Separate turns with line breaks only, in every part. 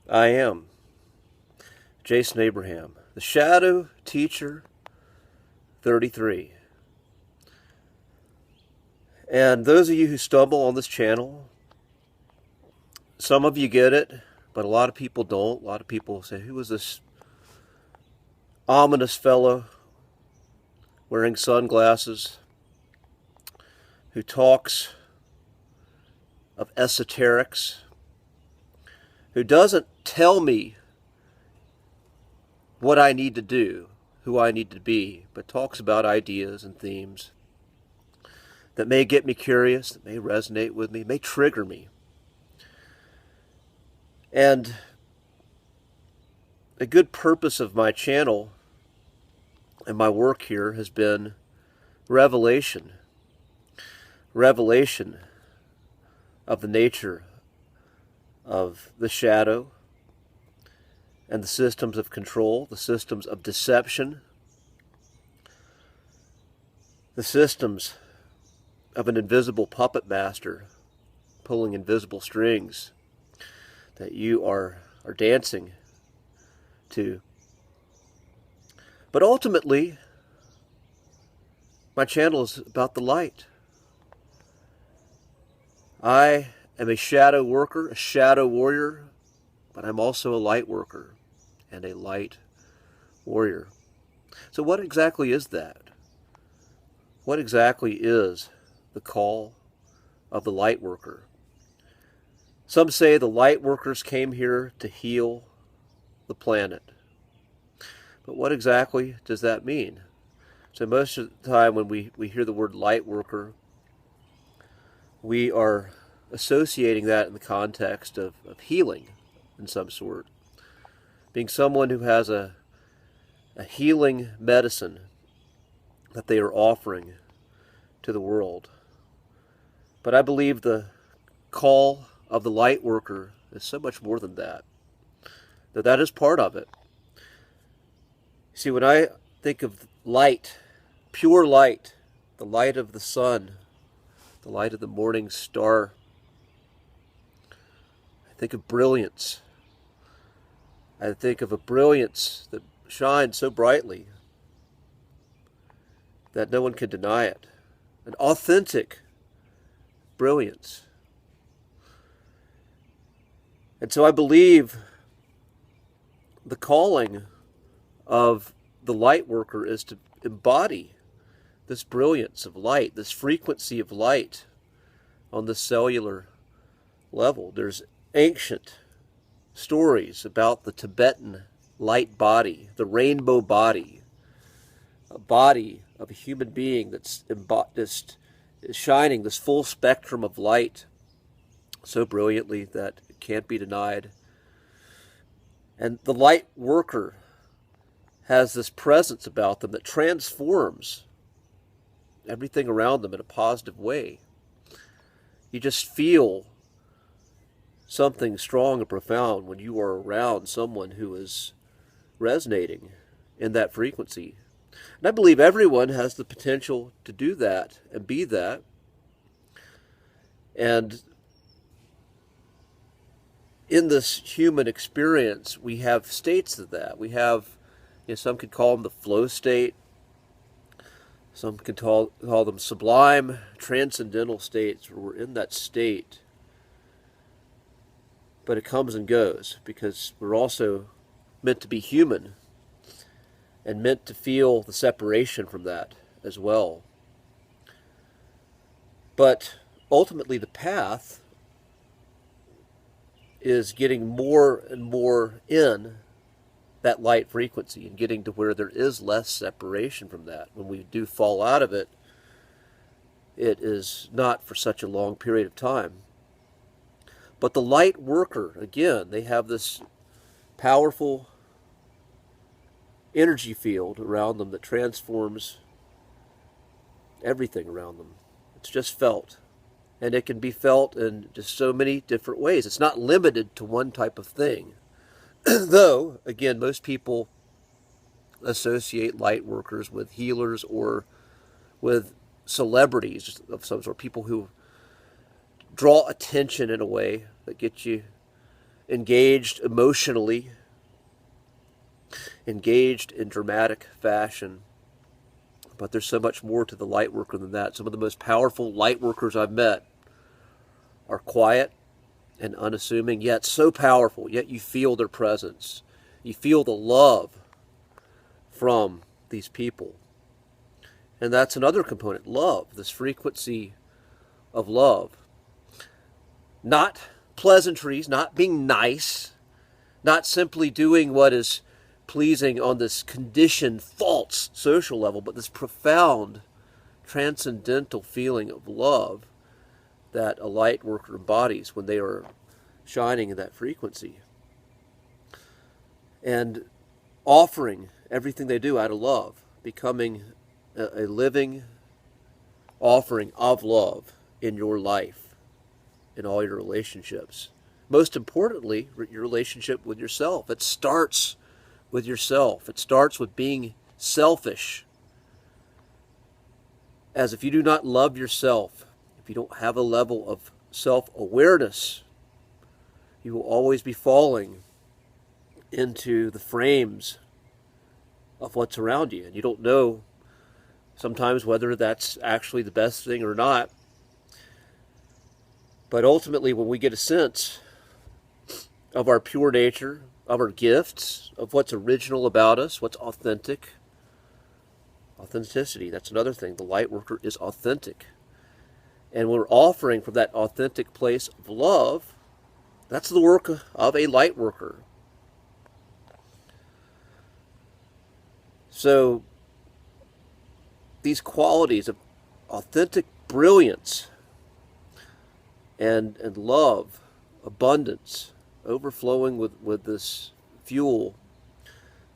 I am Jason Abraham, the Shadow Teacher 33. And those of you who stumble on this channel, some of you get it, but a lot of people don't. A lot of people say, who is this ominous fellow wearing sunglasses who talks of esoterics, who doesn't tell me what I need to do, who I need to be, but talks about ideas and themes that may get me curious, that may resonate with me, may trigger me. And a good purpose of my channel and my work here has been revelation of the nature of the shadow and the systems of control, the systems of deception, the systems of an invisible puppet master pulling invisible strings that you are dancing to. But ultimately, my channel is about the light. I am a shadow worker, a shadow warrior, but I'm also a light worker and a light warrior. So what exactly is that? What exactly is the call of the light worker? Some say the light workers came here to heal the planet. But what exactly does that mean? So most of the time when we hear the word light worker, we are associating that in the context of healing in some sort. Being someone who has a healing medicine that they are offering to the world. But I believe the call of the light worker is so much more than that. That is part of it. See, when I think of light, pure light, the light of the sun, the light of the morning star, I think of brilliance. I think of a brilliance that shines so brightly that no one can deny it. An authentic brilliance. And so I believe the calling of the light worker is to embody this brilliance of light, this frequency of light on the cellular level. There's ancient stories about the Tibetan light body, the rainbow body, a body of a human being that's is shining this full spectrum of light so brilliantly that it can't be denied. And the light worker has this presence about them that transforms everything around them in a positive way. You just feel something strong and profound when you are around someone who is resonating in that frequency. And I believe everyone has the potential to do that and be that. And in this human experience, we have states of that. We have, some could call them the flow state. Some could call them sublime, transcendental states, where we're in that state. But it comes and goes, because we're also meant to be human and meant to feel the separation from that as well. But ultimately the path is getting more and more in that light frequency and getting to where there is less separation from that. When we do fall out of it, it is not for such a long period of time. But the light worker, again, they have this powerful energy field around them that transforms everything around them. It's just felt. And it can be felt in just so many different ways. It's not limited to one type of thing. Though, again, most people associate light workers with healers or with celebrities of some sort, people who draw attention in a way that gets you engaged emotionally, engaged in dramatic fashion. But there's so much more to the light worker than that. Some of the most powerful light workers I've met are quiet and unassuming, yet so powerful, yet you feel their presence. You feel the love from these people. And that's another component, love, this frequency of love. Not pleasantries, not being nice, not simply doing what is pleasing on this conditioned, false social level, but this profound, transcendental feeling of love that a light worker embodies when they are shining in that frequency. And offering everything they do out of love, becoming a living offering of love in your life, in all your relationships. Most importantly, your relationship with yourself. It starts with yourself. It starts with being selfish. As if you do not love yourself, if you don't have a level of self-awareness, you will always be falling into the frames of what's around you. And you don't know sometimes whether that's actually the best thing or not. But ultimately, when we get a sense of our pure nature, of our gifts, of what's original about us, what's authentic, authenticity, that's another thing. The light worker is authentic. And when we're offering from that authentic place of love, that's the work of a light worker. So these qualities of authentic brilliance and love, abundance, overflowing with this fuel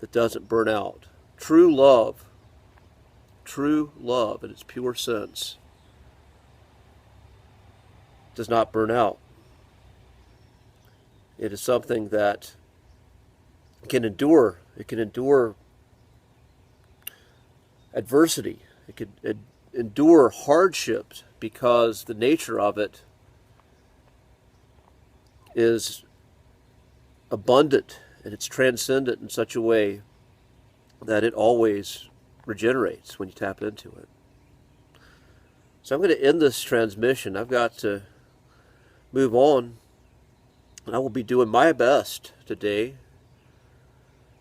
that doesn't burn out. True love in its pure sense does not burn out. It is something that can endure. It can endure adversity. It can endure hardships because the nature of it is abundant and it's transcendent in such a way that it always regenerates when you tap into it. So I'm going to end this transmission. I've got to move on, and I will be doing my best today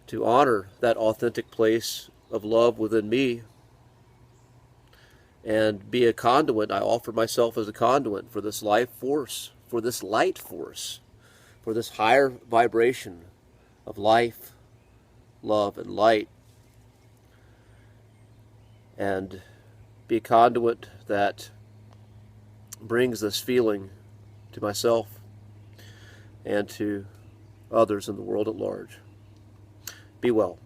to honor that authentic place of love within me and be a conduit. I offer myself as a conduit for this life force, for this light force, for this higher vibration of life, love, and light, and be a conduit that brings this feeling to myself and to others in the world at large. Be well.